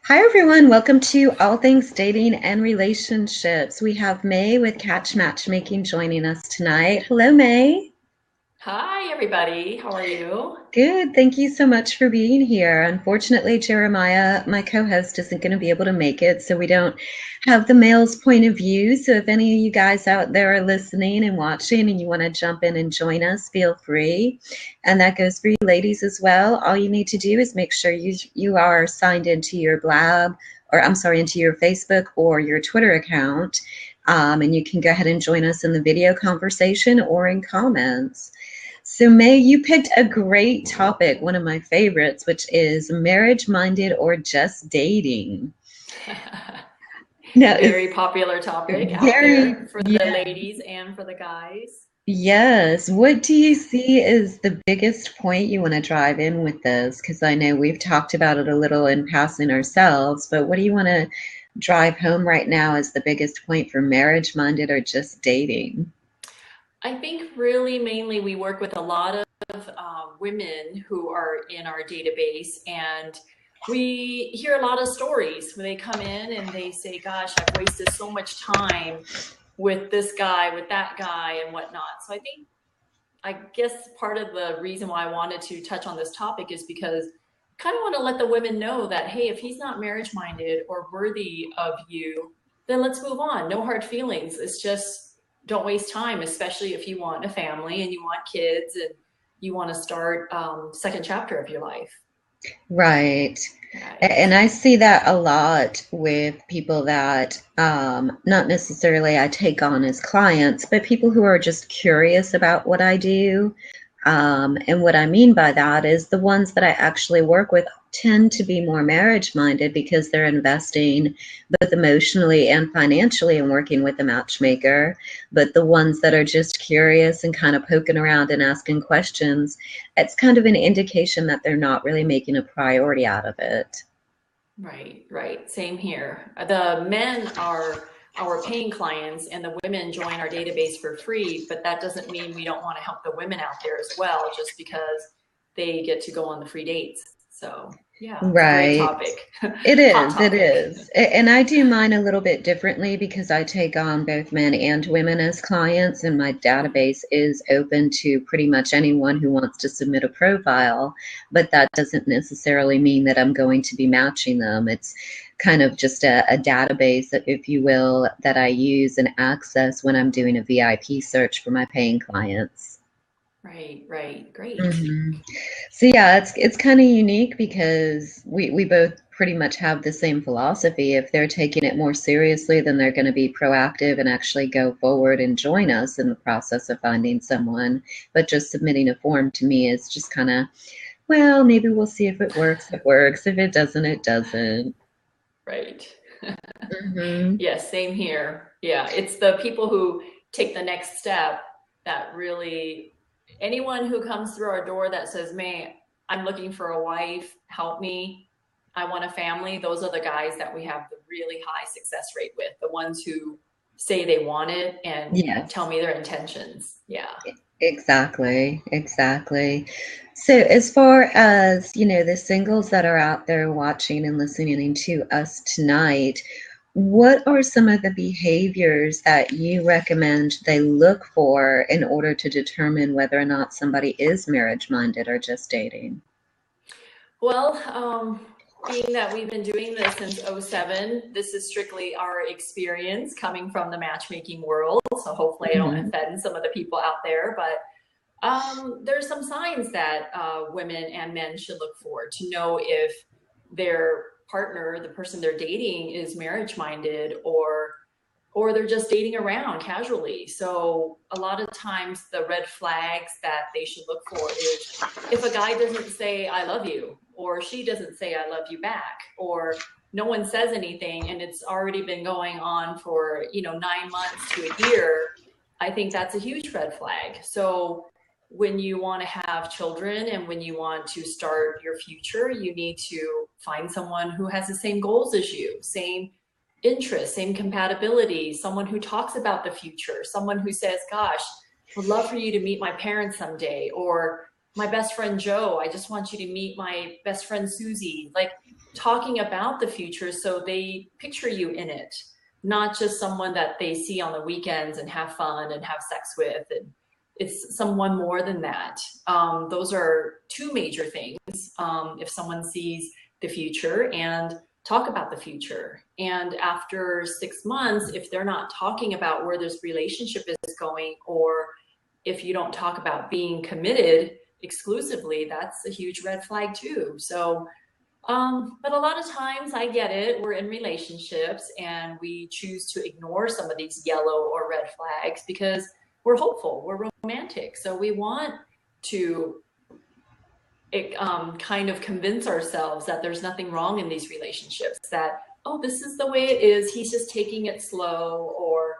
Hi, everyone. Welcome to All Things Dating and Relationships. We have May with Catch Matchmaking joining us tonight. Hello, May. Hi, everybody. How are you? Good. Thank you so much for being here. Unfortunately, Jeremiah, my co-host, isn't going to be able to make it, so we don't have the male's point of view. So if any of you guys out there are listening and watching and you want to jump in and join us, feel free. And that goes for you ladies as well. All you need to do is make sure you are signed into your Blab, or I'm sorry, into your Facebook or your Twitter account. And you can go ahead and join us in the video conversation or in comments. So, May, you picked a great topic, one of my favorites, which is marriage minded or just dating. Now, it's Very popular topic out very, there for the yeah, ladies and for the guys. yes. What do you see as the biggest point you want to drive in with this? Because I know we've talked about it a little in passing ourselves, but what do you want to drive home right now as the biggest point for marriage minded or just dating? I think really mainly we work with a lot of women who are in our database, and we hear a lot of stories when they come in and they say, Gosh, I've wasted so much time with this guy, with that guy, and whatnot. So I guess part of the reason why I wanted to touch on this topic is because I kind of want to let the women know that, hey, if he's not marriage minded or worthy of you, then let's move on. No hard feelings. It's just don't waste time, especially if you want a family and you want kids and you want to start second chapter of your life. Right. And Right. I see that a lot with people that not necessarily I take on as clients, but people who are just curious about what I do. And what I mean by that is the ones that I actually work with tend to be more marriage minded because they're investing both emotionally and financially in working with a matchmaker. But the ones that are just curious and kind of poking around and asking questions, it's kind of an indication that they're not really making a priority out of it. Right, right. Same here. The men are our paying clients and the women join our database for free, but that doesn't mean we don't want to help the women out there as well, just because they get to go on the free dates. So, yeah, it's a great Right. topic. It Hot is, it topic. is. And I do mine a little bit differently because I take on both men and women as clients, and my database is open to pretty much anyone who wants to submit a profile. But that doesn't necessarily mean that I'm going to be matching them. It's kind of just a database, if you will, that I use and access when I'm doing a VIP search for my paying clients. Right, right. Great. hmm So yeah, it's kind of unique because we both pretty much have the same philosophy. If they're taking it more seriously, then they're going to be proactive and actually go forward and join us in the process of finding someone. But just submitting a form to me is just kind of, well, maybe we'll see if it works. It works. If it doesn't, it doesn't. Right. hmm Yes, same here. Yeah, it's the people who take the next step that really, anyone who comes through our door that says, May, I'm looking for a wife, help me, I want a family, those are the guys that we have the really high success rate with, the ones who say they want it and tell Yes. me their intentions. Yeah. Exactly, exactly. So as far as, the singles that are out there watching and listening to us tonight, what are some of the behaviors that you recommend they look for in order to determine whether or not somebody is marriage minded or just dating? Well, being that we've been doing this since '07, this is strictly our experience coming from the matchmaking world. So hopefully I don't hmm offend some of the people out there, but there's some signs that women and men should look for to know if their partner, the person they're dating, is marriage minded or they're just dating around casually. So a lot of times the red flags that they should look for is if a guy doesn't say I love you or she doesn't say I love you back or no one says anything and it's already been going on for 9 months to a year. I think that's a huge red flag. So when you want to have children and when you want to start your future, you need to find someone who has the same goals as you, same interests, same compatibility, someone who talks about the future, someone who says, Gosh, would love for you to meet my parents someday, or my best friend Joe, I just want you to meet my best friend Susie. Like talking about the future so they picture you in it, not just someone that they see on the weekends and have fun and have sex with. And it's someone more than that. Those are two major things. If someone sees the future and talk about the future. And after 6 months, if they're not talking about where this relationship is going, or if you don't talk about being committed exclusively, that's a huge red flag too. So, but a lot of times I get it. We're in relationships and we choose to ignore some of these yellow or red flags because we're hopeful, we're romantic. So we want to kind of convince ourselves that there's nothing wrong in these relationships, that, oh, this is the way it is. He's just taking it slow, or,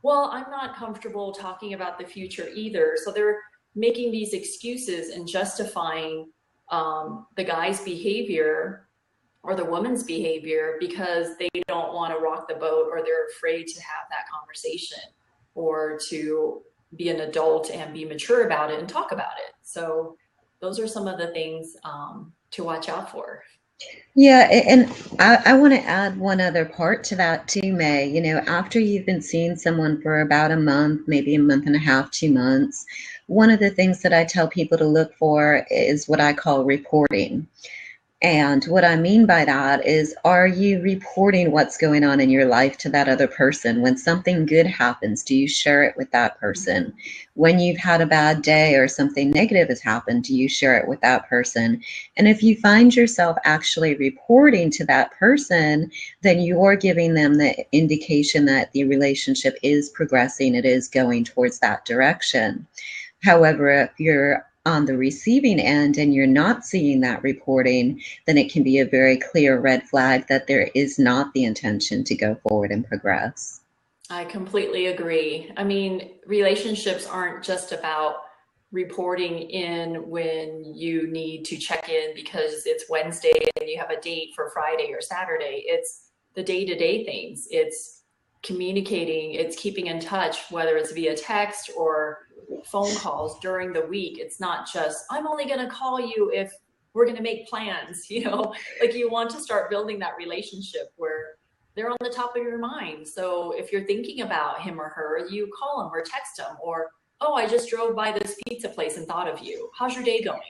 well, I'm not comfortable talking about the future either. So they're making these excuses and justifying the guy's behavior or the woman's behavior because they don't want to rock the boat, or they're afraid to have that conversation or to be an adult and be mature about it and talk about it. So those are some of the things to watch out for. Yeah, and I want to add one other part to that too, May. You know, after you've been seeing someone for about a month, maybe a month and a half, 2 months, one of the things that I tell people to look for is what I call reporting. And what I mean by that is, are you reporting what's going on in your life to that other person? When something good happens, do you share it with that person? When you've had a bad day or something negative has happened, do you share it with that person? And if you find yourself actually reporting to that person, then you're giving them the indication that the relationship is progressing, it is going towards that direction. However, if you're on the receiving end and you're not seeing that reporting, then it can be a very clear red flag that there is not the intention to go forward and progress. I completely agree. I mean, relationships aren't just about reporting in when you need to check in because it's Wednesday and you have a date for Friday or Saturday. It's the day-to-day things. It's communicating, it's keeping in touch, whether it's via text or phone calls during the week. It's not just, I'm only going to call you if we're going to make plans, like you want to start building that relationship where they're on the top of your mind. So if you're thinking about him or her, you call them or text them, or, oh, I just drove by this pizza place and thought of you. How's your day going?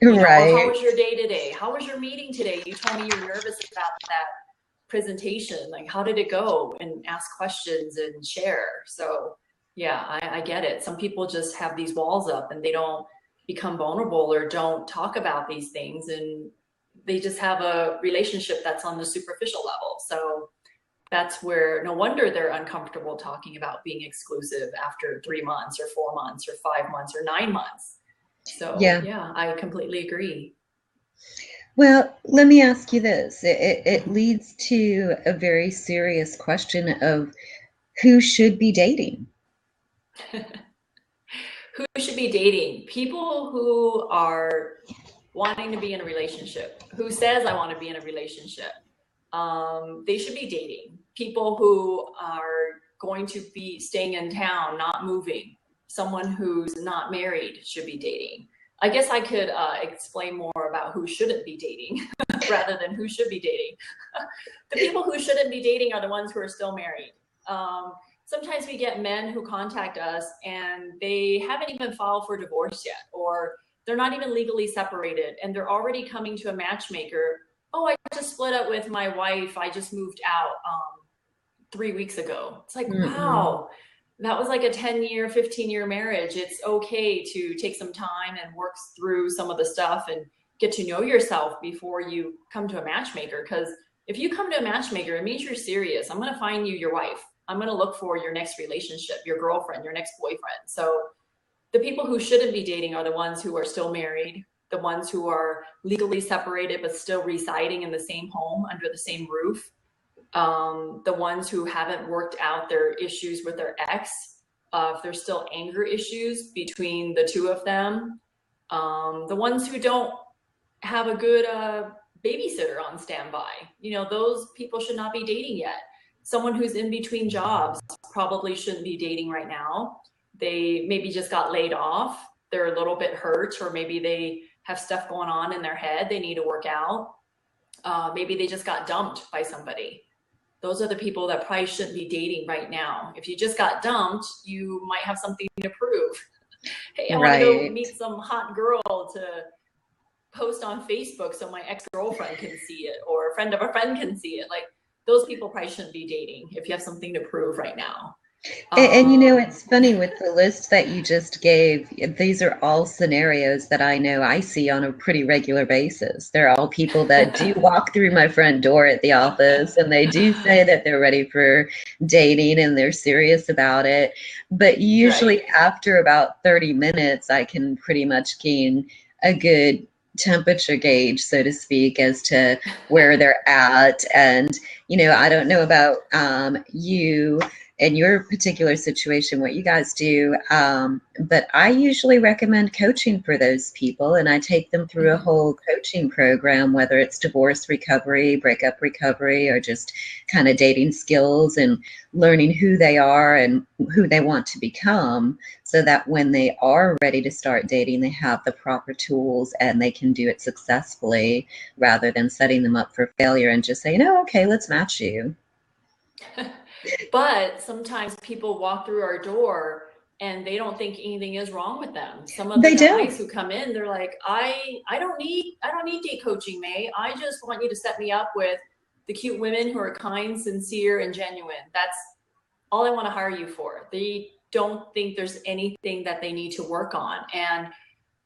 Or how Right. was your day today? How was your meeting today? You told me you were nervous about that presentation. Like, how did it go? And ask questions and share. So yeah, I get it. Some people just have these walls up and they don't become vulnerable or don't talk about these things. And they just have a relationship that's on the superficial level. So that's where no wonder they're uncomfortable talking about being exclusive after 3 months or 4 months or 5 months or 9 months. So Yeah. yeah, I completely agree. Well, let me ask you this. It leads to a very serious question of who should be dating. Who should be dating? People who are wanting to be in a relationship. Who says I want to be in a relationship? They should be dating. People who are going to be staying in town, not moving. Someone who's not married should be dating. I guess I could explain more about who shouldn't be dating rather than who should be dating. The people who shouldn't be dating are the ones who are still married. Sometimes we get men who contact us and they haven't even filed for divorce yet, or they're not even legally separated, and they're already coming to a matchmaker. Oh, I just split up with my wife. I just moved out 3 weeks ago. It's like, Mm-mm. wow, that was like a 10-year, 15-year marriage. It's okay to take some time and work through some of the stuff and get to know yourself before you come to a matchmaker. Because if you come to a matchmaker, it means you're serious. I'm going to find you your wife. I'm going to look for your next relationship, your girlfriend, your next boyfriend. So the people who shouldn't be dating are the ones who are still married, the ones who are legally separated but still residing in the same home under the same roof, the ones who haven't worked out their issues with their ex, if there's still anger issues between the two of them, the ones who don't have a good babysitter on standby. Those people should not be dating yet. Someone who's in between jobs probably shouldn't be dating right now. They maybe just got laid off. they're a little bit hurt, or maybe they have stuff going on in their head they need to work out. Maybe they just got dumped by somebody. Those are the people that probably shouldn't be dating right now. If you just got dumped, you might have something to prove. Hey, I want to go Right. meet some hot girl to post on Facebook so my ex-girlfriend can see it, or a friend of a friend can see it. Like, those people probably shouldn't be dating if you have something to prove right now. And you know, Um, it's funny with the list that you just gave, these are all scenarios that I know I see on a pretty regular basis. They're all people that do walk through my front door at the office and they do say that they're ready for dating and they're serious about it. But usually right. after about 30 minutes, I can pretty much gain a good temperature gauge, so to speak, as to where they're at. And, you know, I don't know about you in your particular situation, what you guys do. But I usually recommend coaching for those people, and I take them through a Mhm. whole coaching program, whether it's divorce recovery, breakup recovery, or just kind of dating skills and learning who they are and who they want to become, so that when they are ready to start dating, they have the proper tools and they can do it successfully rather than setting them up for failure and just saying, oh, okay, let's match you. But sometimes people walk through our door and they don't think anything is wrong with them. Some of the They don't. guys who come in, they're like, I don't need date coaching, May. I just want you to set me up with the cute women who are kind, sincere, and genuine. That's all I want to hire you for. They don't think there's anything that they need to work on.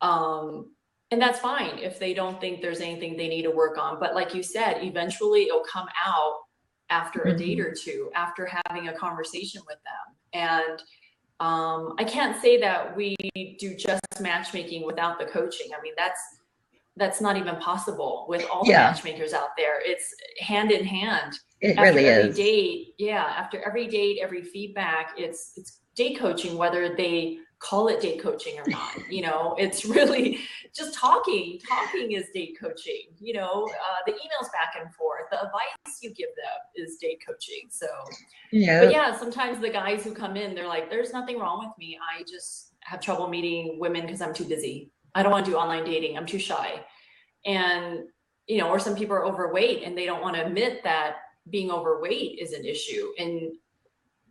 Um and that's fine if they don't think there's anything they need to work on. But like you said, eventually it'll come out after a date Mhm. or two, after having a conversation with them. And I can't say that we do just matchmaking without the coaching. I mean, that's not even possible with all the Yeah, matchmakers out there. It's hand in hand. it After really every is. date, yeah, after every date, every feedback, it's date coaching, whether they call it date coaching or not. You know, it's really just talking. Talking is date coaching. You know, the emails back and forth, the advice you give them is date coaching. So, but Yep. yeah, sometimes the guys who come in, they're like, there's nothing wrong with me. I just have trouble meeting women because I'm too busy. I don't want to do online dating. I'm too shy. And, you know, or some people are overweight and they don't want to admit that being overweight is an issue. And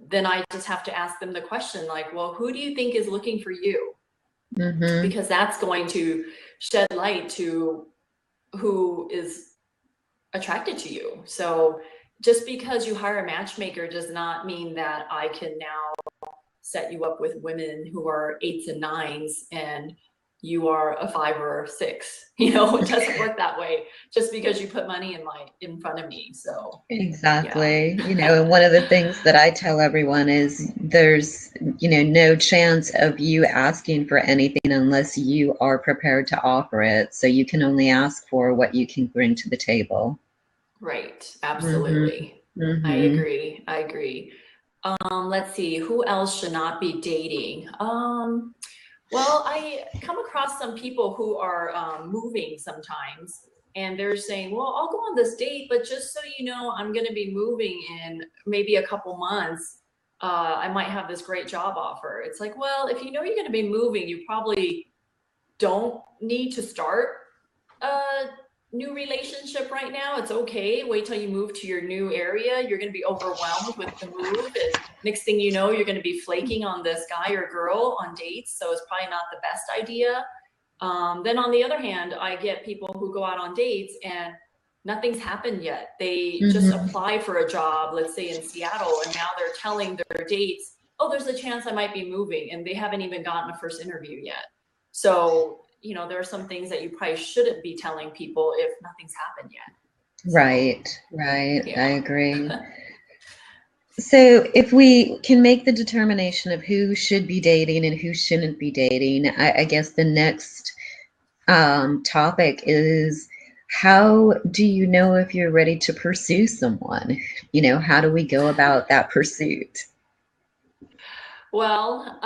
then I just have to ask them the question, like, well, who do you think is looking for you? Mhm. Because that's going to shed light to who is attracted to you. So just because you hire a matchmaker does not mean that I can now set you up with women who are eights and nines and you are a five or a six. You know, it doesn't work that way just because you put money in front of me. So yeah. Exactly. You know, and one of the things that I tell everyone is there's, you know, no chance of you asking for anything unless you are prepared to offer it. So you can only ask for what you can bring to the table. Right. Mhm. Absolutely. I Mhm. agree. I agree. Let's see, who else should not be dating? Well, I come across some people who are moving sometimes, and they're saying, well, I'll go on this date, but just so you know, I'm going to be moving in maybe a couple months. I might have this great job offer. It's like, well, if you know you're going to be moving, you probably don't need to start a new relationship right now. It's okay. Wait till you move to your new area. You're going to be overwhelmed with the move. And next thing you know, you're going to be flaking on this guy or girl on dates. So it's probably not the best idea. Then on the other hand, I get people who go out on dates and nothing's happened yet. They just Mhm. apply for a job, let's say in Seattle, and now they're telling their dates, oh, there's a chance I might be moving. And they haven't even gotten a first interview yet. So, you know, there are some things that you probably shouldn't be telling people if nothing's happened yet. So, Right. Right. I yeah. agree. So, if we can make the determination of who should be dating and who shouldn't be dating, I guess the next topic is how do you know if you're ready to pursue someone? You know, how do we go about that pursuit? Well,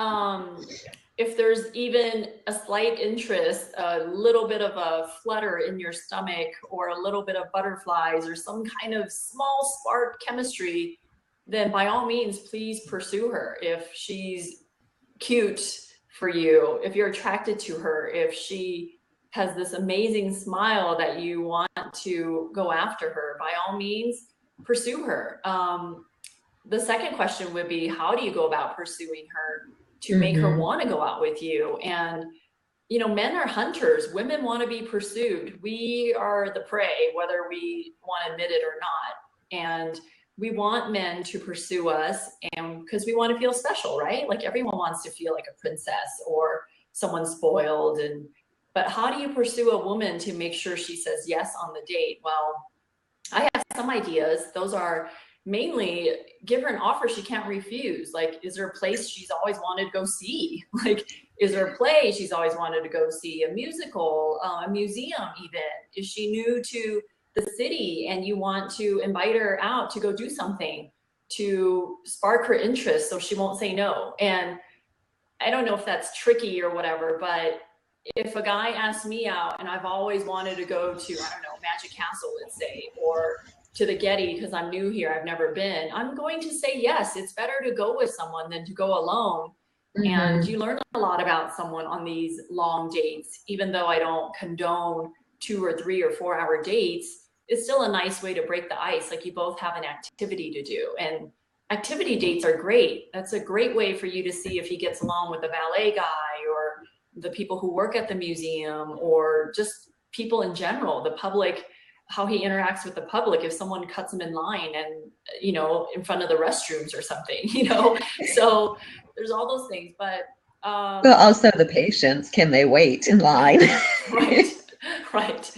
if there's even a slight interest, a little bit of a flutter in your stomach, or a little bit of butterflies, or some kind of small spark chemistry, then by all means, please pursue her. If she's cute, for you, if you're attracted to her, if she has this amazing smile that you want to go after her, by all means, pursue her. The second question would be, how do you go about pursuing her to make her Mm-hmm. want to go out with you? And men are hunters. Women want to be pursued. We are the prey, whether we want to admit it or not. And we want men to pursue us, and because we want to feel special, right? Like everyone wants to feel like a princess or someone spoiled. But how do you pursue a woman to make sure she says yes on the date? Well, I have some ideas. Those are mainly give her an offer she can't refuse. Like, is there a place she's always wanted to go see? Like, is there a play she's always wanted to go see? A musical, a museum, even? Is she new to the city and you want to invite her out to go do something to spark her interest so she won't say no? And I don't know if that's tricky or whatever, but if a guy asks me out and I've always wanted to go to, I don't know, Magic Castle, let's say, or to the Getty because I'm new here, I've never been, I'm going to say yes. It's better to go with someone than to go alone. And Mm-hmm. you learn a lot about someone on these long dates, even though I don't condone 2 or 3 or 4 hour dates. It's still a nice way to break the ice. Like you both have an activity to do. And activity dates are great. That's a great way for you to see if he gets along with the ballet guy or the people who work at the museum or just people in general, the public, how he interacts with the public if someone cuts him in line and in front of the restrooms or something. So there's all those things. But Well, also the patients, can they wait in line? right, right.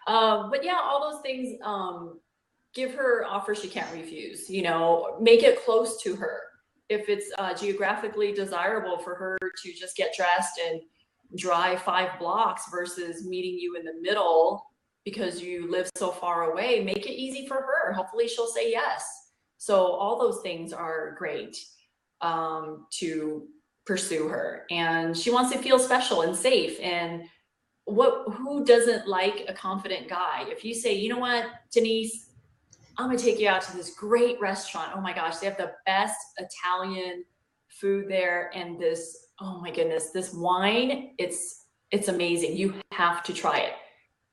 But yeah, all those things. Give her offers she can't refuse. Make it close to her. If it's geographically desirable for her to just get dressed and drive 5 blocks versus meeting you in the middle because you live so far away, make it easy for her. Hopefully she'll say yes. So all those things are great to pursue her. And she wants to feel special and safe. And who doesn't like a confident guy? If you say, you know what, Denise, I'm gonna take you out to this great restaurant. Oh my gosh, they have the best Italian food there, and this, oh my goodness, this wine, it's amazing. You have to try it.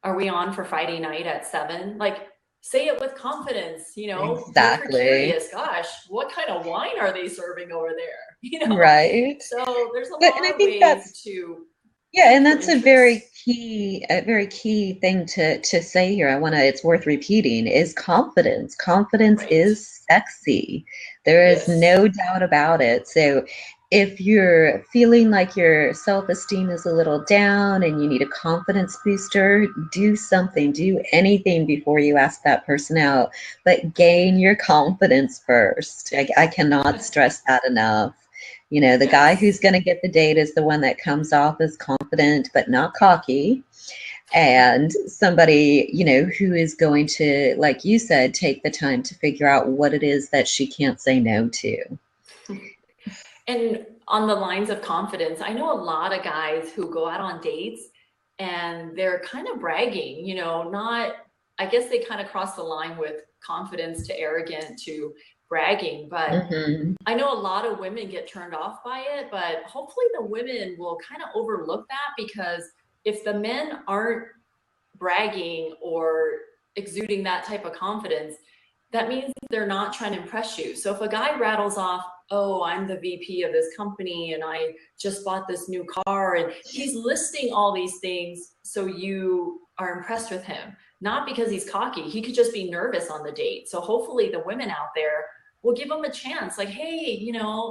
Are we on for Friday night at 7? Like, say it with confidence, make her Exactly. curious. Gosh, what kind of wine are they serving over there? Right. So there's a But and I lot of think ways that's to yeah, and pique her that's interest. a very key thing to say here. It's worth repeating is confidence. Confidence Right. is sexy. There is Yes. no doubt about it. So if you're feeling like your self-esteem is a little down and you need a confidence booster, do something, do anything before you ask that person out. But gain your confidence first. I cannot stress that enough. The guy who's Yes. going to get the date is the one that comes off as confident but not cocky. And somebody, who is going to, like you said, take the time to figure out what it is that she can't say no to. And on the lines of confidence, I know a lot of guys who go out on dates and they're kind of bragging, not, I guess they kind of cross the line with confidence to arrogant to bragging. But Mm-hmm. I know a lot of women get turned off by it, but hopefully the women will kind of overlook that, because if the men aren't bragging or exuding that type of confidence, that means they're not trying to impress you. So if a guy rattles off, oh, I'm the VP of this company and I just bought this new car, and he's listing all these things so you are impressed with him, not because he's cocky. He could just be nervous on the date. So hopefully the women out there will give him a chance. Like, hey,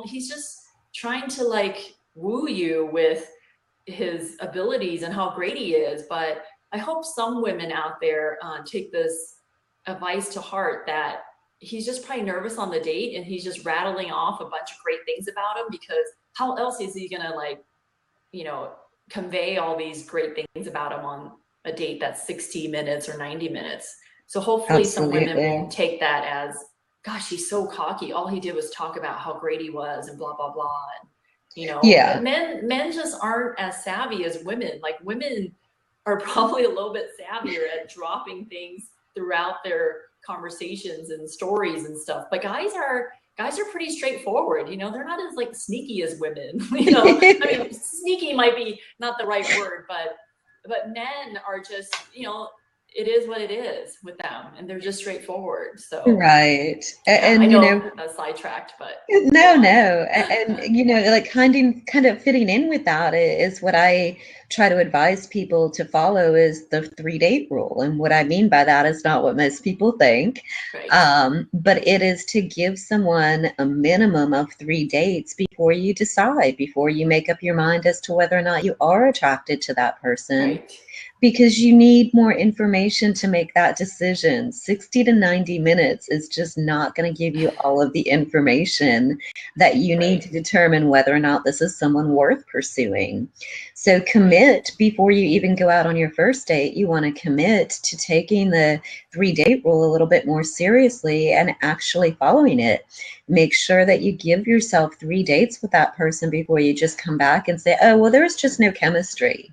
he's just trying to like woo you with his abilities and how great he is. But I hope some women out there take this advice to heart, that he's just probably nervous on the date and he's just rattling off a bunch of great things about him, because how else is he gonna you know convey all these great things about him on a date that's 60 minutes or 90 minutes? So hopefully some women Absolutely. won't take that as, gosh, he's so cocky, all he did was talk about how great he was and blah blah blah. And Yeah. men just aren't as savvy as women. Like, women are probably a little bit savvier at dropping things throughout their conversations and stories and stuff. But guys are pretty straightforward. You know, they're not as like sneaky as women. You know, I mean, sneaky might be not the right word, but men are just, you know, it is what it is with them, and they're just straightforward. So Right. yeah, I And, know that's sidetracked, but go no, on. no. And, like kind of fitting in with that is what I try to advise people to follow is the 3 date rule. And what I mean by that is not what most people think. Right, But it is to give someone a minimum of 3 dates before you decide, before you make up your mind as to whether or not you are attracted to that person, right, because you need more information to make that decision. 60 to 90 minutes is just not going to give you all of the information that you need right, to determine whether or not this is someone worth pursuing. So right, commit before you even go out on your first date. You want to commit to taking the 3 date rule a little bit more seriously and actually following it. Make sure that you give yourself 3 dates with that person before you just come back and say, oh, well, there's just no chemistry.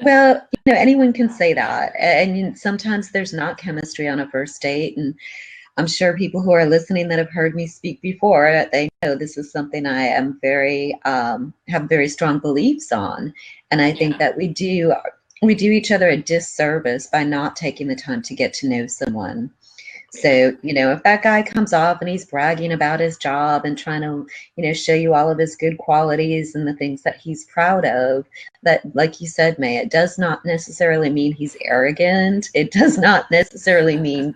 Well, anyone can say that. And sometimes there's not chemistry on a first date. And I'm sure people who are listening that have heard me speak before, they know this is something I am have very strong beliefs on. And I think yeah, that we do each other a disservice by not taking the time to get to know someone. yeah, So, if that guy comes off and he's bragging about his job and trying to, show you all of his good qualities and the things that he's proud of, that, like you said, May, it does not necessarily mean he's arrogant. It does not necessarily mean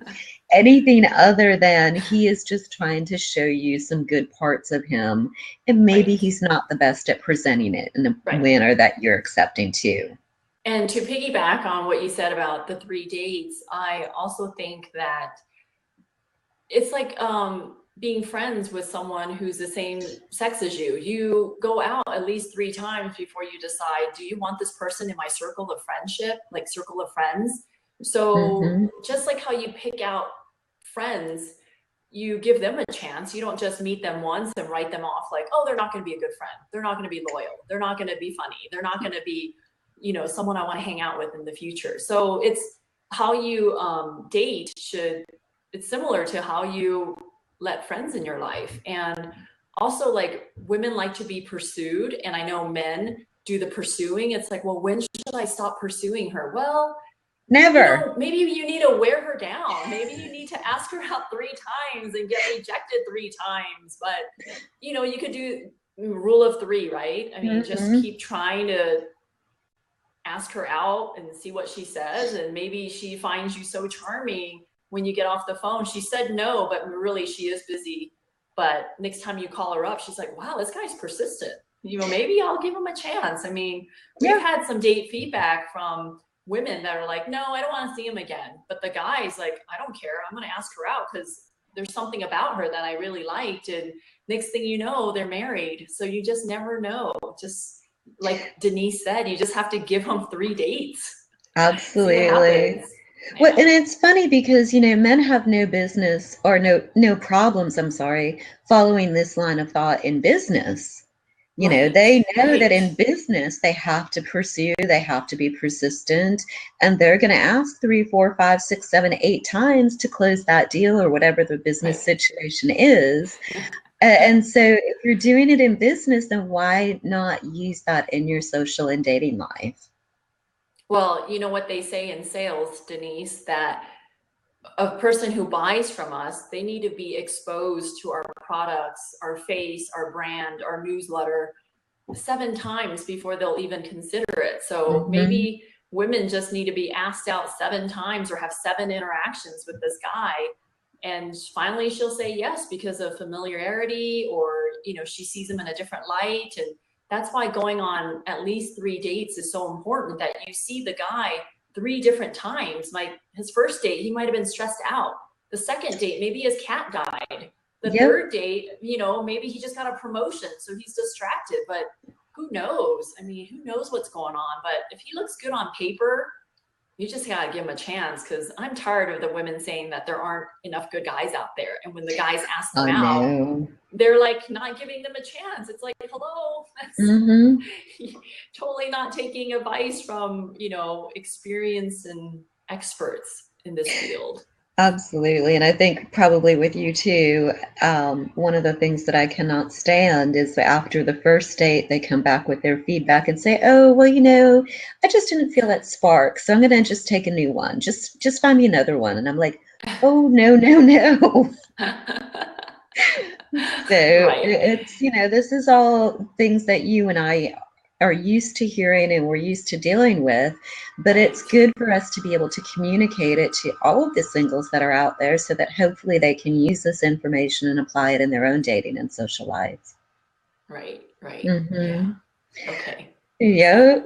anything other than he is just trying to show you some good parts of him. And maybe right, he's not the best at presenting it in a right. manner that you're accepting too. And to piggyback on what you said about the 3 dates, I also think that it's like being friends with someone who's the same sex as you. You go out at least 3 times before you decide, do you want this person in my circle of friendship, like circle of friends? So Hmm. just like how you pick out friends, you give them a chance. You don't just meet them once and write them off like, oh, they're not going to be a good friend. They're not going to be loyal. They're not going to be funny. They're not going to be, you know, someone I want to hang out with in the future. So it's how you date should, it's similar to how you let friends in your life. And also, like, women like to be pursued, and I know men do the pursuing. It's like, well, when should I stop pursuing her? Well, you Never. know, maybe you need to wear her down. Maybe you need to ask her out 3 times and get rejected 3 times. But, you know, you could do rule of three, right? I mean, just Hmm. keep trying to ask her out and see what she says. And maybe she finds you so charming when you get off the phone. She said no, but really she is busy. But next time you call her up, she's like, wow, this guy's persistent. You know, maybe I'll give him a chance. I mean, we've Yeah, had some date feedback from women that are like, no, I don't want to see him again. But the guy's like, I don't care. I'm going to ask her out because there's something about her that I really liked. And next thing you know, they're married. So you just never know. Just like Denise said, you just have to give them 3 dates, see what absolutely. happens. Well, Yeah. and it's funny because, men have no business or no problems, I'm sorry, following this line of thought in business. Right. They know that Right. in business they have to pursue, they have to be persistent, and they're going to ask 3, 4, 5, 6, 7, 8 times to close that deal or whatever the business Right. situation is. And so if you're doing it in business, then why not use that in your social and dating life? Well, you know what they say in sales, Denise, that a person who buys from us, they need to be exposed to our products, our face, our brand, our newsletter 7 times before they'll even consider it. So Hmm. maybe women just need to be asked out 7 times or have 7 interactions with this guy. And finally she'll say yes because of familiarity, or, you know, she sees him in a different light. And that's why going on at least 3 dates is so important, that you see the guy 3 different times. Like his first date, he might have been stressed out. The second date, maybe his cat died. The Yep. third date, you know, maybe he just got a promotion, so he's distracted. But who knows? I mean, who knows what's going on? But if he looks good on paper, you just gotta give him a chance, because I'm tired of the women saying that there aren't enough good guys out there. And when the guys ask them I out, know. they're like not giving them a chance. It's like, hello, that's Hmm. totally not taking advice from, you know, experience and experts in this field. Absolutely. And I think probably with you too, one of the things that I cannot stand is that after the first date, they come back with their feedback and say, oh, well, I just didn't feel that spark. So I'm going to just take a new one. Just find me another one. And I'm like, oh, no, no, no. So Right. it's, this is all things that you and I are used to hearing and we're used to dealing with, but it's Right. good for us to be able to communicate it to all of the singles that are out there so that hopefully they can use this information and apply it in their own dating and social lives. Right. Right. Yeah. Mm-hmm. Okay. Yeah.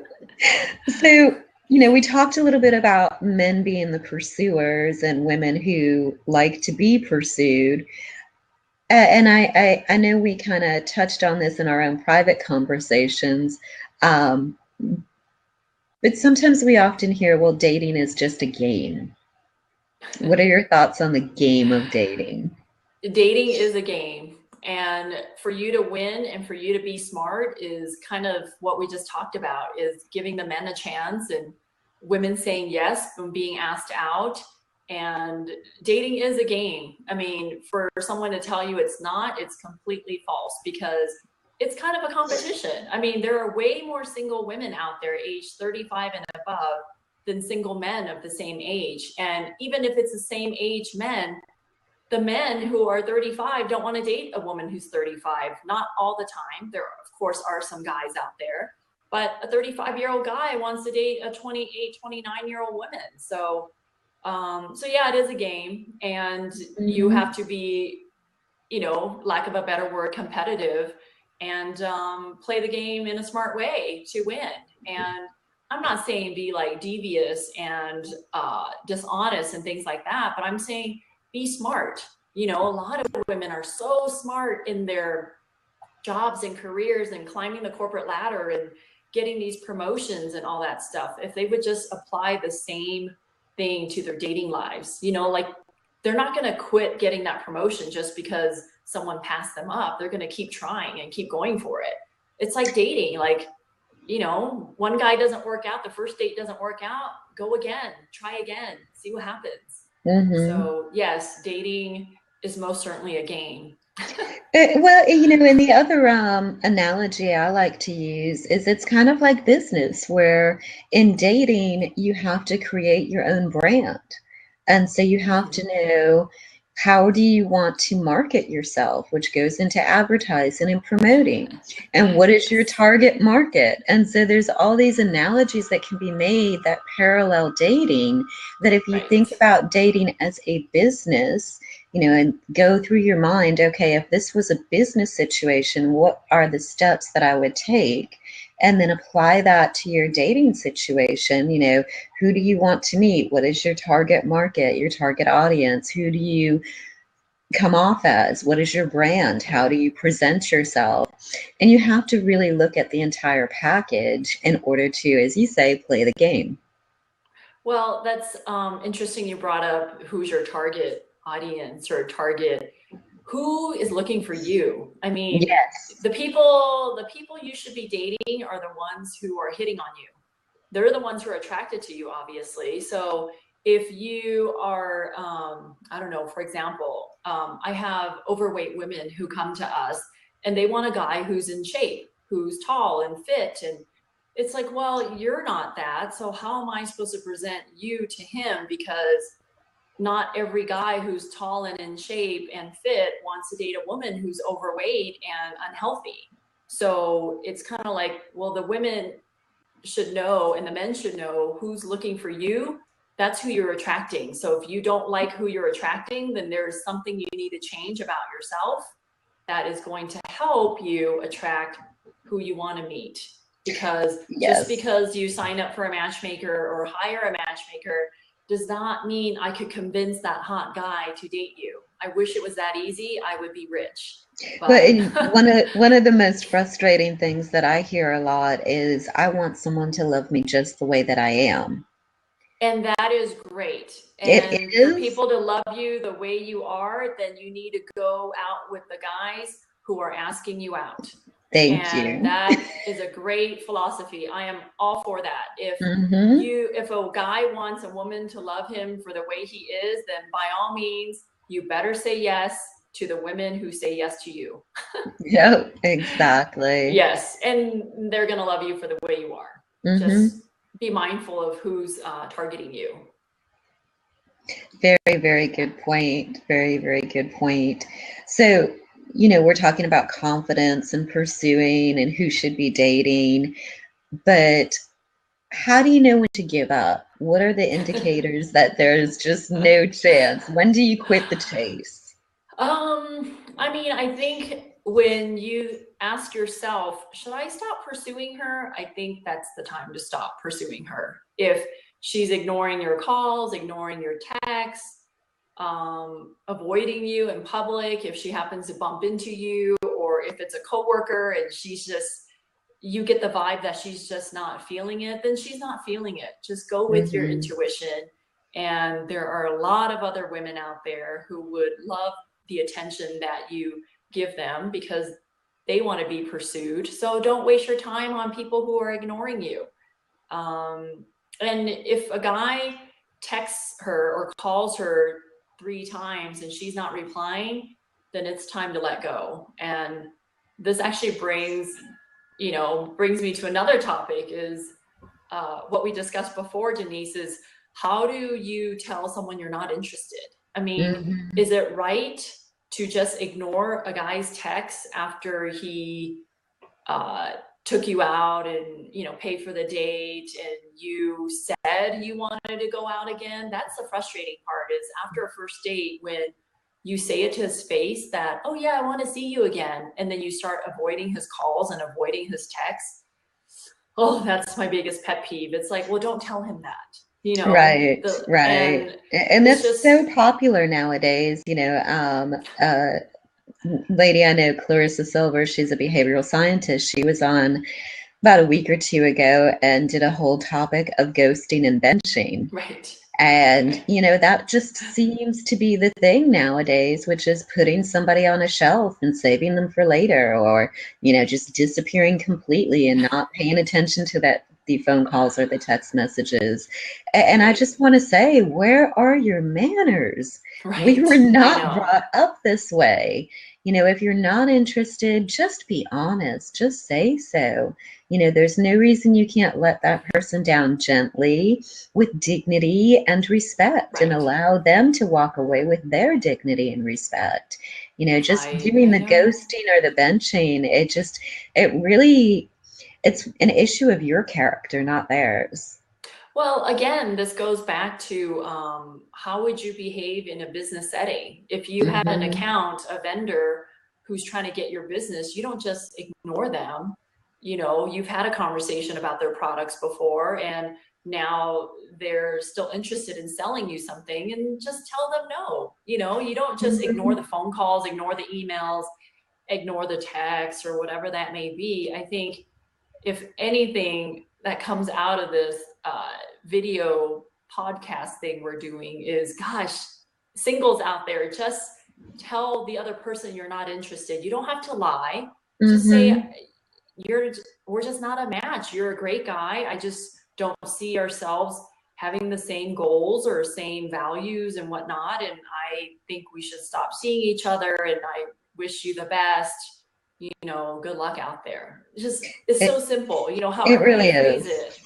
So, we talked a little bit about men being the pursuers and women who like to be pursued. And I know we kind of touched on this in our own private conversations, um, but sometimes we often hear, well, dating is just a game. What are your thoughts on the game of dating? Dating is a game. And for you to win and for you to be smart is kind of what we just talked about, is giving the men a chance and women saying yes and being asked out. And dating is a game. I mean, for someone to tell you it's not, it's completely false, because it's kind of a competition. I mean, there are way more single women out there aged 35 and above than single men of the same age. And even if it's the same age men, the men who are 35 don't want to date a woman who's 35. Not all the time. There, of course, are some guys out there, but a 35-year-old guy wants to date a 28, 29-year-old woman. So yeah, it is a game, and you Mm-hmm. have to be, lack of a better word, competitive, and play the game in a smart way to win. And I'm not saying be like devious and dishonest and things like that, but I'm saying be smart. A lot of women are so smart in their jobs and careers and climbing the corporate ladder and getting these promotions and all that stuff. If they would just apply the same thing to their dating lives, like, they're not going to quit getting that promotion just because someone passed them up. They're going to keep trying and keep going for it. It's like dating. Like, one guy doesn't work out, the first date doesn't work out, go again, try again, see what happens. Mm-hmm. So yes, dating is most certainly a game. Well, and the other analogy I like to use is it's kind of like business, where in dating, you have to create your own brand. And so you have to Mm-hmm. know, how do you want to market yourself, which goes into advertising and promoting. And what is your Yes. target market? And so there's all these analogies that can be made that parallel dating, that if you Right. think about dating as a business, and go through your mind, okay, if this was a business situation, what are the steps that I would take? And then apply that to your dating situation. Who do you want to meet? What is your target market, your target audience? Who do you come off as? What is your brand? How do you present yourself? And you have to really look at the entire package in order to, as you say, play the game. Well, that's interesting. You brought up who's your target audience or target. Who is looking for you? I mean, Yes. the people you should be dating are the ones who are hitting on you. They're the ones who are attracted to you, obviously. So if you are, I don't know, for example, I have overweight women who come to us and they want a guy who's in shape, who's tall and fit. And it's like, well, you're not that. So how am I supposed to present you to him? Because not every guy who's tall and in shape and fit wants to date a woman who's overweight and unhealthy. So it's kind of like, well, the women should know and the men should know who's looking for you. That's who you're attracting. So if you don't like who you're attracting, then there's something you need to change about yourself that is going to help you attract who you want to meet. Because just Yes. because you sign up for a matchmaker or hire a matchmaker does not mean I could convince that hot guy to date you. I wish it was that easy. I would be rich. But But one of the most frustrating things that I hear a lot is, I want someone to love me just the way that I am. and that is great. It And for is. people to love you the way you are, then you need to go out with the guys who are asking you out. Thank And you. that is a great philosophy. I am all for that. Hmm. If a guy wants a woman to love him for the way he is, then by all means, you better say yes to the women who say yes to you. Yep, exactly. Yes, and they're going to love you for the way you are. Just Hmm. be mindful of who's targeting you. Very, very good point. Very, very good point. So, we're talking about confidence and pursuing and who should be dating, but how do you know when to give up? What are the indicators that there's just no chance? When do you quit the chase? I mean, I think when you ask yourself, should I stop pursuing her? I think that's the time to stop pursuing her. If she's ignoring your calls, ignoring your texts, avoiding you in public, if she happens to bump into you, or if it's a coworker and you get the vibe that she's just not feeling it, then she's not feeling it. Just go with your Hmm. intuition. And there are a lot of other women out there who would love the attention that you give them because they want to be pursued. So don't waste your time on people who are ignoring you. Um, and if a guy texts her or calls her 3 times and she's not replying, then it's time to let go. And this actually brings me to another topic is what we discussed before, Denise, is how do you tell someone you're not interested? I mean, Hmm. is it right to just ignore a guy's text after he uh, took you out and paid for the date and you said you wanted to go out again? That's the frustrating part, is after a first date when you say it to his face that, oh yeah, I want to see you again, and then you start avoiding his calls and avoiding his texts. Oh, that's my biggest pet peeve. It's like, well, don't tell him that, Right, right. and And it's that's just so popular nowadays. Lady I know, Clarissa Silver, she's a behavioral scientist. She was on about a week or two ago and did a whole topic of ghosting and benching. right. And, that just seems to be the thing nowadays, which is putting somebody on a shelf and saving them for later, or, just disappearing completely and not paying attention to the phone calls or the text messages. And I Right. just want to say, where are your manners? We were Right. I not know. brought up this way. If you're not interested, just be honest, just say so. There's no reason you can't let that person down gently with dignity and respect and Right. allow them to walk away with their dignity and respect. Just doing I the know. ghosting or the benching, it really, it's an issue of your character, not theirs. Well, again, this goes back to how would you behave in a business setting? If you had an Hmm. account, a vendor who's trying to get your business, you don't just ignore them. You've had a conversation about their products before, and now they're still interested in selling you something, and just tell them no. You don't just ignore the Hmm. phone calls, ignore the emails, ignore the text, or whatever that may be. I think if anything that comes out of this video podcast thing we're doing is, gosh, singles out there, just tell the other person you're not interested. You don't have to lie. Just say, Hmm. you're we're just not a match. You're a great guy. I just don't see ourselves having the same goals or same values and whatnot. And I think we should stop seeing each other. And I wish you the best. Good luck out there. It's so It, simple, it however you really phrase is. it.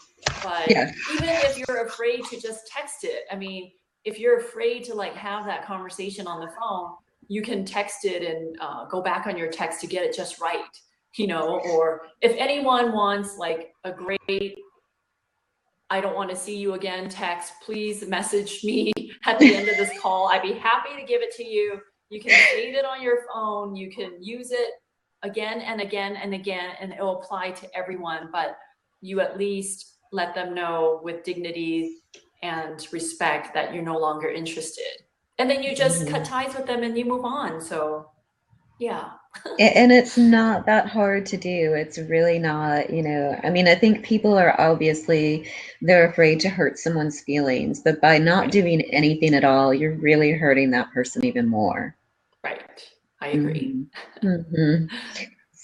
But Yeah. even if you're afraid to just text it, I mean, if you're afraid to like have that conversation on the phone, you can text it and go back on your text to get it just right. Or if anyone wants like a great, I don't want to see you again text, please message me at the end of this call. I'd be happy to give it to you. You can save it on your phone. You can use it again and again and again, and it will apply to everyone. But you at least let them know with dignity and respect that you're no longer interested. And then you just cut Mhm. ties with them and you move on. So, yeah. And it's not that hard to do. It's really not, I mean, I think people are obviously, they're afraid to hurt someone's feelings, but by not Right. doing anything at all, you're really hurting that person even more. Right. I agree. Hmm. Hmm.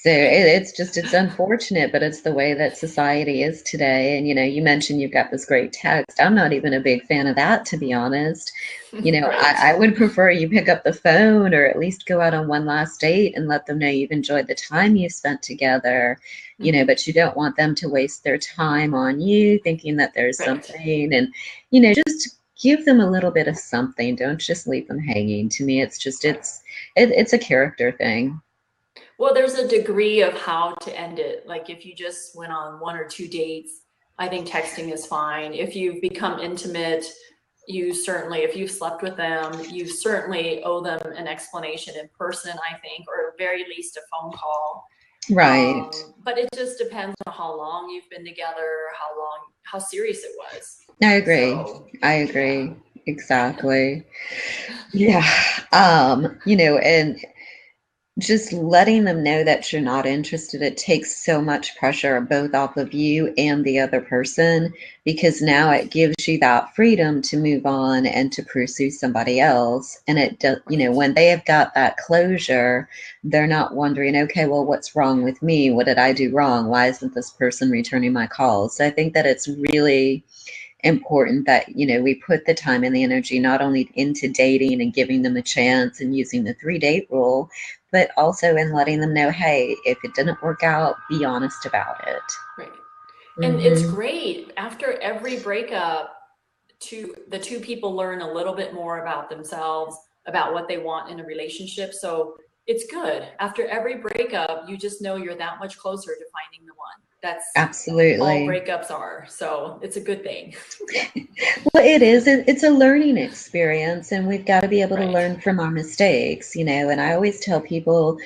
So it's unfortunate, but it's the way that society is today. And, you mentioned you've got this great text. I'm not even a big fan of that, to be honest. Right. I would prefer you pick up the phone or at least go out on one last date and let them know you've enjoyed the time you spent together, but you don't want them to waste their time on you thinking that there's Right. something. And, just give them a little bit of something. Don't just leave them hanging. To me, it's a character thing. Well, there's a degree of how to end it. Like if you just went on one or two dates, I think texting is fine. If you've become intimate, if you've slept with them, you certainly owe them an explanation in person, I think, or at very least a phone call. Right. But it just depends on how long you've been together, how serious it was. I agree. So, I yeah. agree. Exactly. Yeah. And just letting them know that you're not interested, it takes so much pressure both off of you and the other person, because now it gives you that freedom to move on and to pursue somebody else. And it does, Right. when they have got that closure, they're not wondering, okay, well, what's wrong with me? What did I do wrong? Why isn't this person returning my calls? So I think that it's really important that we put the time and the energy not only into dating and giving them a chance and using the 3 date rule, but also in letting them know, hey, if it didn't work out, be honest about it. Right. And it's Mm-hmm. great after every breakup the two people learn a little bit more about themselves, about what they want in a relationship. So it's good. After every breakup, you just know you're that much closer to finding the one. That's all Absolutely. breakups are. So it's a good thing. Well, it is. It's a learning experience, and we've got to be able to Right. learn from our mistakes, And I always tell people,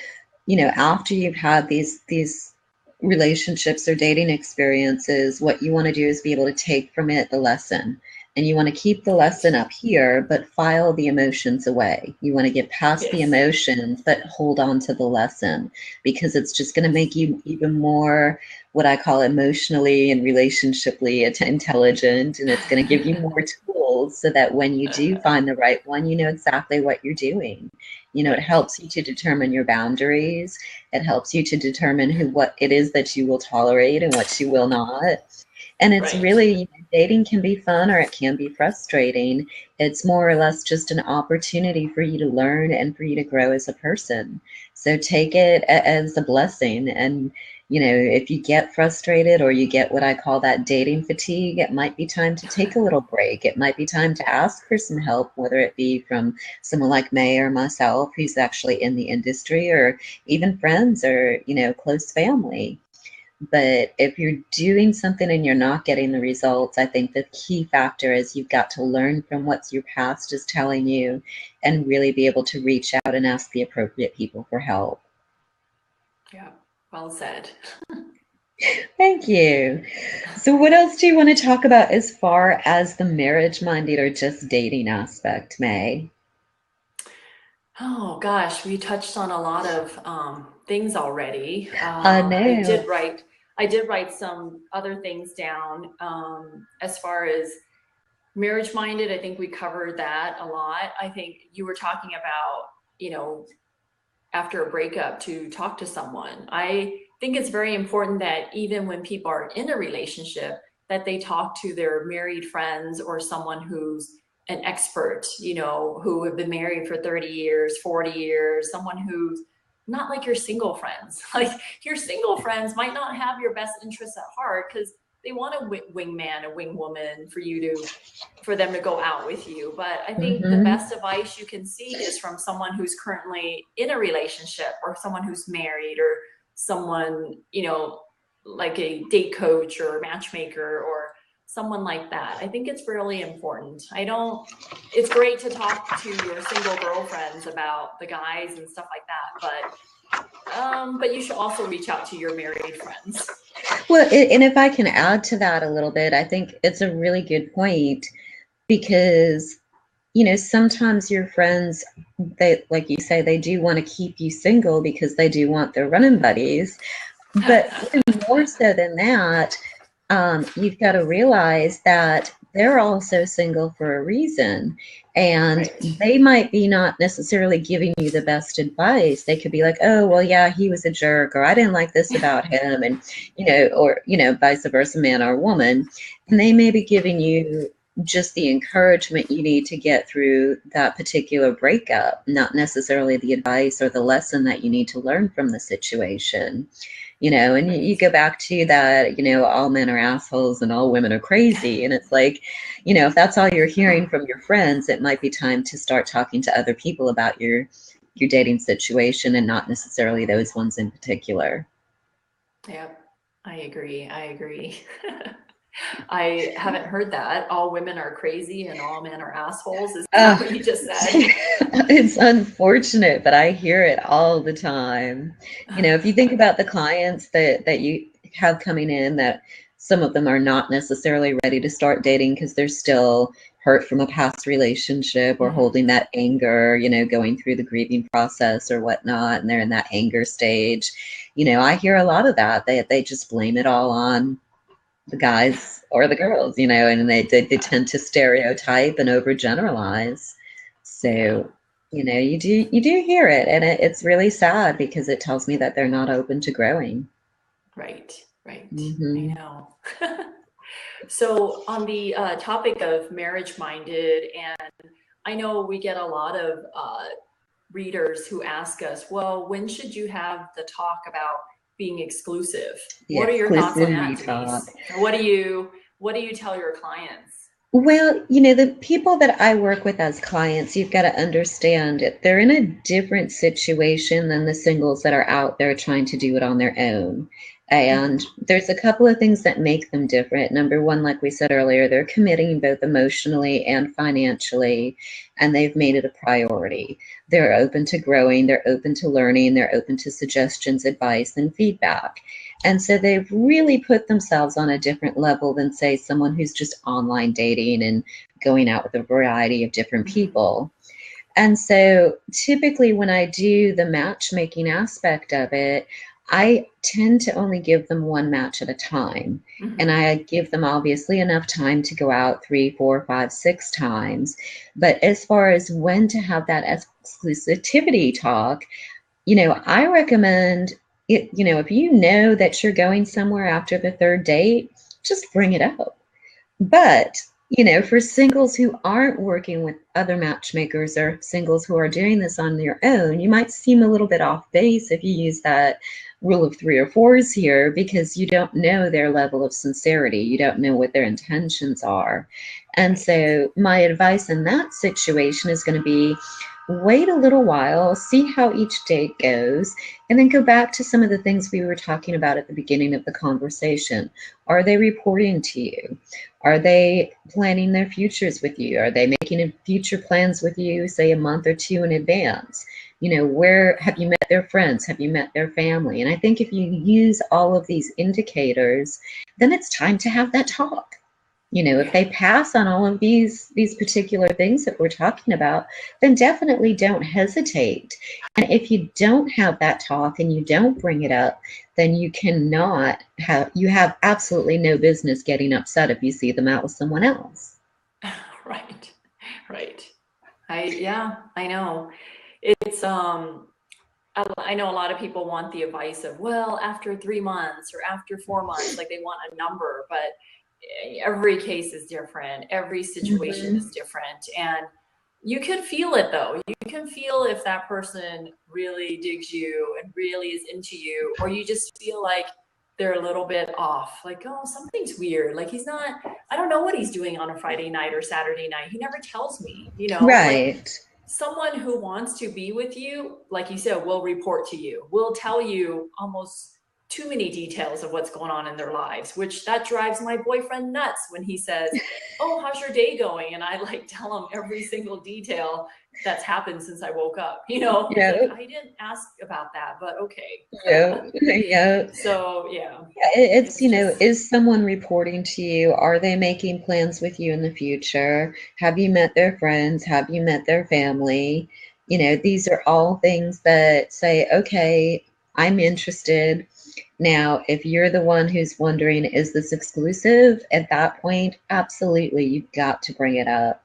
after you've had these relationships or dating experiences, what you want to do is be able to take from it the lesson. And you want to keep the Right. lesson up here, but file the emotions away. You want to get past the Yes. emotions, but hold on to the lesson, because it's just going to make you even more what I call emotionally and relationshiply intelligent. And it's going to give you more tools so that when you do find the right one, you know exactly what you're doing. It Right. helps you to determine your boundaries. It helps you to determine what it is that you will tolerate and what you will not. And it's Right. really, dating can be fun or it can be frustrating. It's more or less just an opportunity for you to learn and for you to grow as a person. So take it as a blessing. And, if you get frustrated or you get what I call that dating fatigue, it might be time to take a little break. It might be time to ask for some help, whether it be from someone like May or myself, who's actually in the industry, or even friends or, close family. But if you're doing something and you're not getting the results, I think the key factor is you've got to learn from what your past is telling you and really be able to reach out and ask the appropriate people for help. Yeah. Well said. Thank you. So, what else do you want to talk about as far as the marriage minded or just dating aspect, May? Oh gosh, we touched on a lot of things already. I know. I did write some other things down as far as marriage minded. I think we covered that a lot. I think you were talking about, you know, after a breakup to talk to someone. I think it's very important that even when people are in a relationship, that they talk to their married friends or someone who's an expert, who have been married for 30 years, 40 years, someone who's not like your single friends. Like your single friends might not have your best interests at heart because they want a wingman, a wingwoman for them to go out with you. But I think the Mm-hmm. best advice you can seek is from someone who's currently in a relationship or someone who's married or someone, like a date coach or a matchmaker or someone like that. I think it's really important. It's great to talk to your single girlfriends about the guys and stuff like that, but you should also reach out to your married friends. Well, and if I can add to that a little bit, I think it's a really good point because sometimes your friends, they, like you say, they do want to keep you single because they do want their running buddies. But even more so than that, you've got to realize that they're also single for a reason. And Right. they might be not necessarily giving you the best advice. They could be like, oh, well, yeah, he was a jerk, or I didn't like this about him. And, or, vice versa, man or woman. And they may be giving you just the encouragement you need to get through that particular breakup, not necessarily the advice or the lesson that you need to learn from the situation. And you Right. go back to that, all men are assholes and all women are crazy. And it's like, if that's all you're hearing from your friends, it might be time to start talking to other people about your dating situation and not necessarily those ones in particular. Yep. I agree. I agree. I haven't heard that. All women are crazy and all men are assholes. Is that Oh, what you just said? it's unfortunate, but I hear it all the time. If you think about the clients that you have coming in, that some of them are not necessarily ready to start dating because they're still hurt from a past relationship or Mhm. holding that anger, going through the grieving process or whatnot, and they're in that anger stage. I hear a lot of that. They just blame it all on the guys or the girls, and they tend to stereotype and overgeneralize. Yeah. So, you do hear it, and it's really sad because it tells me that they're not open to growing. Right. Right. I Hmm. know. So, on the topic of marriage minded, and I know we get a lot of readers who ask us, well, when should you have the talk about being exclusive? The What are your thoughts on that, exclusivity talk. Denise? What do you tell your clients? Well, the people that I work with as clients, you've got to understand it. They're in a different situation than the singles that are out there trying to do it on their own. And Mhm. there's a couple of things that make them different. Number one, like we said earlier, they're committing both emotionally and financially, and they've made it a priority. They're open to growing, they're open to learning, they're open to suggestions, advice, and feedback. And so they've really put themselves on a different level than, say, someone who's just online dating and going out with a variety of different Mhm. people. And so typically, when I do the matchmaking aspect of it, I tend to only give them one match at a time. And Mhm. I give them obviously enough time to go out 3, 4, 5, 6 times. But as far as when to have that exclusivity talk, I recommend it, if you know that you're going somewhere after the third date, just bring it up. But, for singles who aren't working with other matchmakers or singles who are doing this on their own, you might seem a little bit off base if you use that rule of three or fours here because you don't know their level of sincerity. You don't know what their intentions are. And Right. so, my advice in that situation is going to be wait a little while, see how each date goes, and then go back to some of the things we were talking about at the beginning of the conversation. Are they reporting to you? Are they planning their futures with you? Are they making future plans with you, say a month or two in advance? Where have you met their friends? Have you met their family? And I think if you use all of these indicators, then it's time to have that talk. If Yeah. they pass on all of these particular things that we're talking about, then definitely don't hesitate. And if you don't have that talk and you don't bring it up, then you have absolutely no business getting upset if you see them out with someone else. Right. Right. Yeah, I know. It's I know a lot of people want the advice of, well, after 3 months or after 4 months, like they want a number, but every case is different. Every situation is Mhm. different. And you can feel it though. You can feel if that person really digs you and really is into you, or you just feel like they're a little bit off. Like, oh, something's weird. Like he's not, I don't know what he's doing on a Friday night or Saturday night. He never tells me, like Right. someone who wants to be with you, like you said, will report to you, will tell you almost too many details of what's going on in their lives, which that drives my boyfriend nuts when he says, oh, how's your day going? And I like tell him every single detail that's happened since I woke up. He's like, Yeah. I didn't ask about that, but okay. Yeah. Yeah. So yeah, Yeah, it's, it's just, is someone reporting to you? Are they making plans with you in the future? Have you met their friends? Have you met their family? These are all things that say, okay, I'm interested. Now, if you're the one who's wondering, is this exclusive? At that point, absolutely, you've got to bring it up.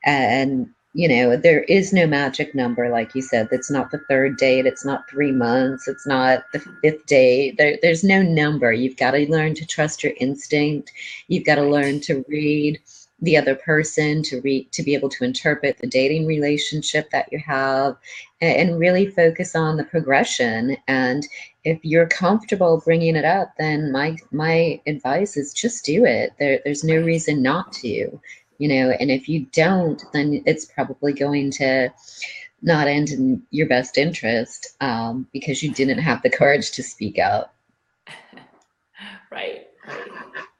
And, there is no magic number, like you said. That's not the third date. It's not 3 months. It's not the fifth date. There's no number. You've got to learn to trust your instinct. You've got to Right. learn to read the other person, to be able to interpret the dating relationship that you have, and really focus on the progression. And if you're comfortable bringing it up, then my advice is just do it. There's no Right. reason not to. And if you don't, then it's probably going to not end in your best interest, because you didn't have the courage to speak up. Right. Right.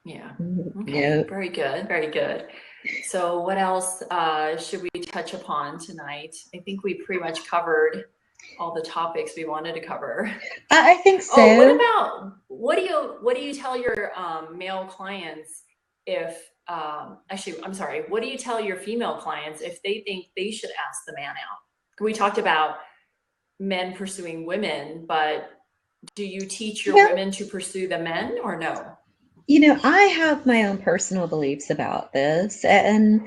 Yeah. Okay. Yeah. Very good. Very good. So, what else should we touch upon tonight? I think we pretty much covered all the topics we wanted to cover. I think Oh, so. what do you tell your male clients if actually I'm sorry, what do you tell your female clients if they think they should ask the man out? We talked about men pursuing women, but do you teach your Yeah. women to pursue the men or no? I have my own personal beliefs about this, and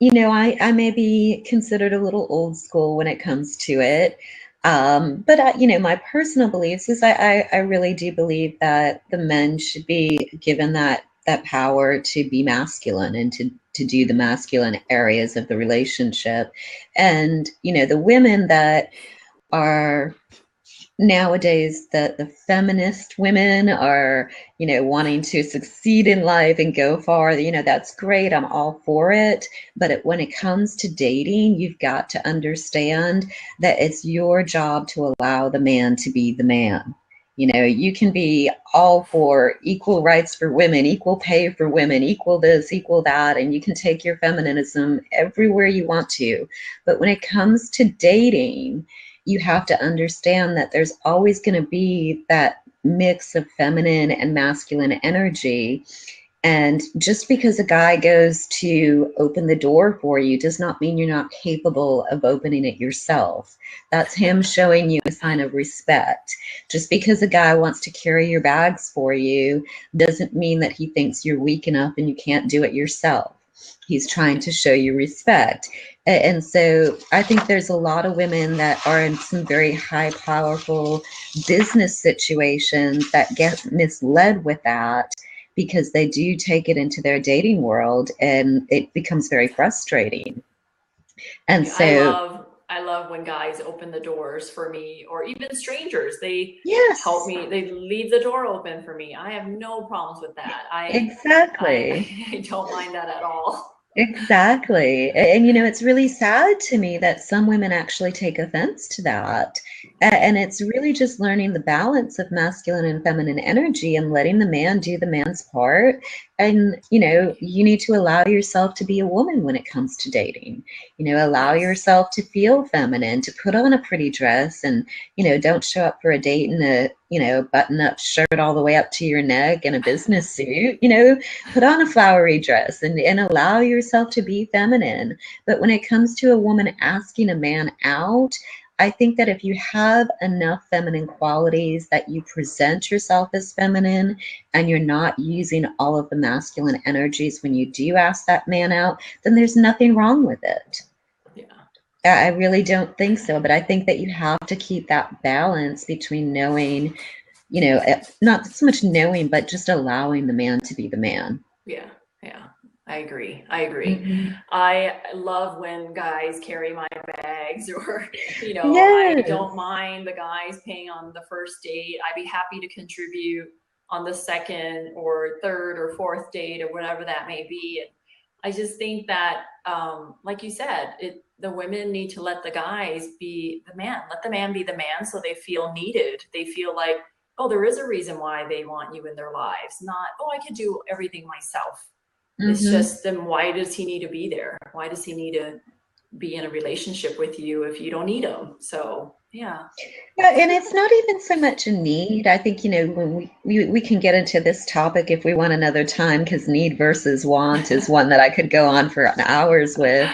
I may be considered a little old school when it comes to it. But my personal beliefs is I really do believe that the men should be given that power to be masculine and to do the masculine areas of the relationship. And the women that are nowadays, the feminist women are wanting to succeed in life and go far. That's great, I'm all for it. But when it comes to dating, you've got to understand that it's your job to allow the man to be the man. You can be all for equal rights for women, equal pay for women, equal this, equal that, and you can take your feminism everywhere you want to. But when it comes to dating, you have to understand that there's always going to be that mix of feminine and masculine energy. And just because a guy goes to open the door for you does not mean you're not capable of opening it yourself. That's him showing you a sign of respect. Just because a guy wants to carry your bags for you doesn't mean that he thinks you're weak enough and you can't do it yourself. He's trying to show you respect. And so I think there's a lot of women that are in some very high, powerful business situations that get misled with that, because they do take it into their dating world and it becomes very frustrating. And Yeah, so, I love when guys open the doors for me or even strangers. They help yes, me, they leave the door open for me. I have no problems with that. exactly. I don't mind that at all. Exactly. And it's really sad to me that some women actually take offense to that. And it's really just learning the balance of masculine and feminine energy and letting the man do the man's part. And, Right. you need to allow yourself to be a woman when it comes to dating. Allow Yes. yourself to feel feminine, to put on a pretty dress, and, don't show up for a date in a, button up shirt all the way up to your neck and a business suit. Put on a flowery dress and allow yourself to be feminine. But when it comes to a woman asking a man out, I think that if you have enough feminine qualities that you present yourself as feminine and you're not using all of the masculine energies when you do ask that man out, then there's nothing wrong with it. Yeah. I really don't think so, but I think that you have to keep that balance between knowing, not so much knowing, but just allowing the man to be the man. Yeah. Yeah. I agree. I agree. Mhm. I love when guys carry my bags or, I don't Yes. mind the guys paying on the first date. I'd be happy to contribute on the second or third or fourth date or whatever that may be. And I just think that, like you said, the women need to let the guys be the man. Let the man be the man so they feel needed. They feel like, oh, there is a reason why they want you in their lives, not, oh, I could do everything myself. It's Mhm. just, then why does he need to be there? Why does he need to be in a relationship with you if you don't need him? So yeah. Yeah, and it's not even so much a need. I think, when we can get into this topic if we want another time, because need versus want is one that I could go on for hours with.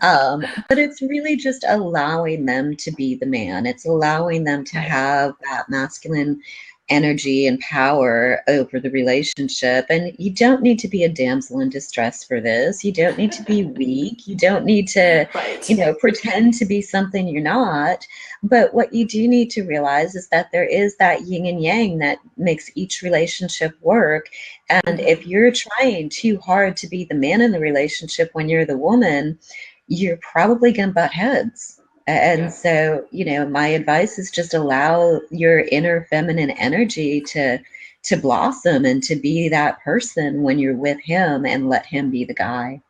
But it's really just allowing them to be the man. It's allowing them to Right. have that masculine energy and power over the relationship. And you don't need to be a damsel in distress for this. You don't need to be weak. You don't need to, Right. pretend to be something you're not. But what you do need to realize is that there is that yin and yang that makes each relationship work. And if Mm-hmm. you're trying too hard to be the man in the relationship when you're the woman, you're probably going to butt heads. And Yeah. so, my advice is just allow your inner feminine energy to blossom and to be that person when you're with him, and let him be the guy.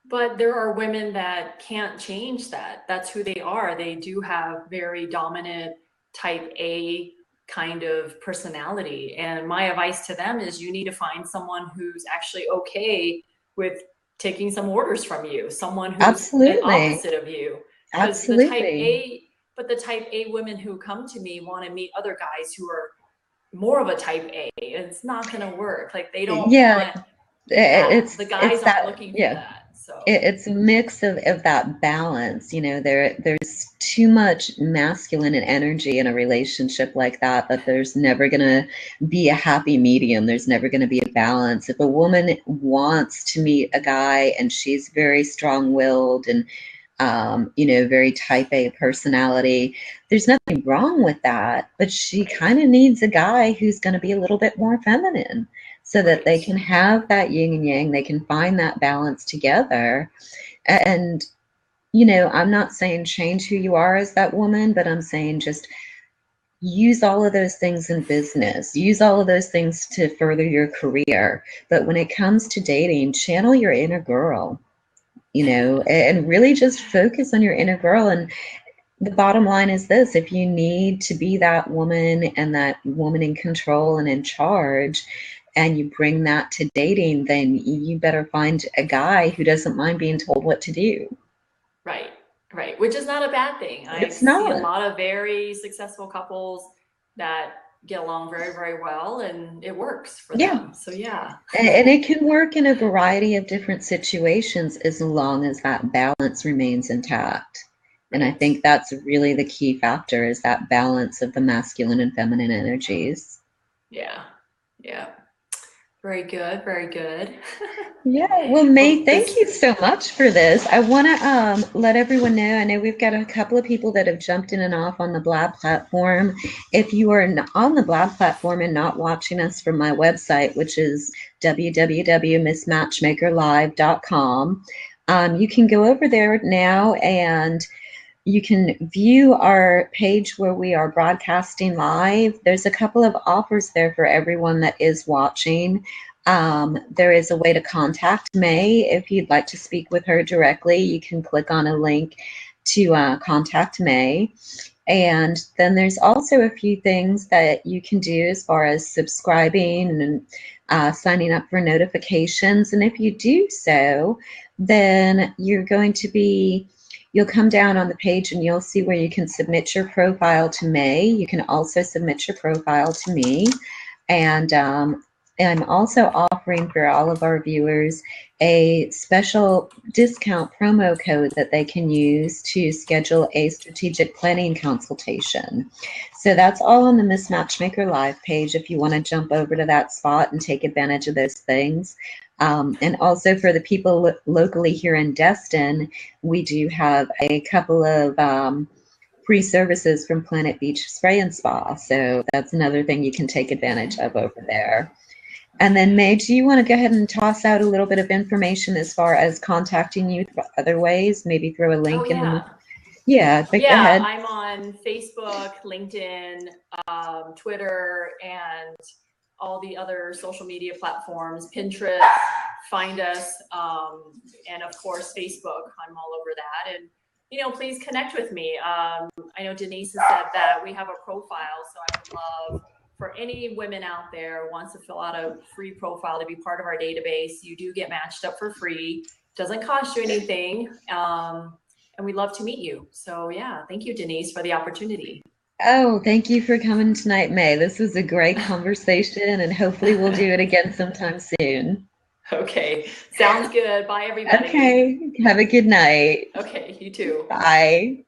But there are women that can't change that. That's who they are. They do have very dominant type A kind of personality. And my advice to them is you need to find someone who's actually okay with taking some orders from you, someone who's an Absolutely. opposite of you. Because Absolutely. the type A women who come to me want to meet other guys who are more of a type A. It's not going to work. Like they don't Yeah, want that. The it's guys aren't that, looking for yeah. that. So, It's a mix of that balance. There's too much masculine and energy in a relationship like that there's never gonna be a happy medium. There's never gonna be a balance. If a woman wants to meet a guy and she's very strong-willed and very type A personality, there's nothing wrong with that, but she right, kind of needs a guy who's going to be a little bit more feminine so that right. they can have that yin and yang, they can find that balance together. And, I'm not saying change who you are as that woman, but I'm saying just use all of those things in business, use all of those things to further your career. But when it comes to dating, channel your inner girl, and really just focus on your inner girl. And the bottom line is this: if you need to be that woman and that woman in control and in charge, and you bring that to dating, then you better find a guy who doesn't mind being told what to do. Right, right. Which is not a bad thing. I It's see a not. lot of very successful couples that get along very, very well and it works for Yeah. them. So, yeah. And it can work in a variety of different situations as long as that balance remains intact. And I Right. think that's really the key factor, is that balance of the masculine and feminine energies. Yeah. Yeah. Very good. Very good. Yeah, well, May, Well, thank you so much for this. I want to let everyone know. I know we've got a couple of people that have jumped in and off on the Blab platform. If you are on the Blab platform and not watching us from my website, which is www.missmatchmakerlive.com, you can go over there now and you can view our page where we are broadcasting live. There's a couple of offers there for everyone that is watching. There is a way to contact May. If you'd like to speak with her directly, you can click on a link to contact May. And then there's also a few things that you can do as far as subscribing and signing up for notifications. And if you do so, then you'll come down on the page and you'll see where you can submit your profile to May. You can also submit your profile to me. And I'm also offering for all of our viewers a special discount promo code that they can use to schedule a strategic planning consultation. So that's all on the Miss Matchmaker Live page if you want to jump over to that spot and take advantage of those things. And also for the people locally here in Destin, we do have a couple of free services from Planet Beach Spray and Spa. So that's another thing you can take advantage of over there. And then, May, do you want to go ahead and toss out a little bit of information as far as contacting you other ways? Maybe throw a oh, link in the. yeah. Yeah, but go Yeah. ahead. I'm on Facebook, LinkedIn, Twitter, and all the other social media platforms, Pinterest, find us, and of course, Facebook. I'm all over that. And, please connect with me. I know Denise has said that we have a profile, so I would love for any women out there who wants to fill out a free profile to be part of our database. You do get matched up for free. Doesn't cost you anything. And we'd love to meet you. So yeah, thank you, Denise, for the opportunity. Oh, thank you for coming tonight, May. This was a great conversation, and hopefully we'll do it again sometime soon. Okay, sounds good. Bye, everybody. Okay, have a good night. Okay, you too. Bye.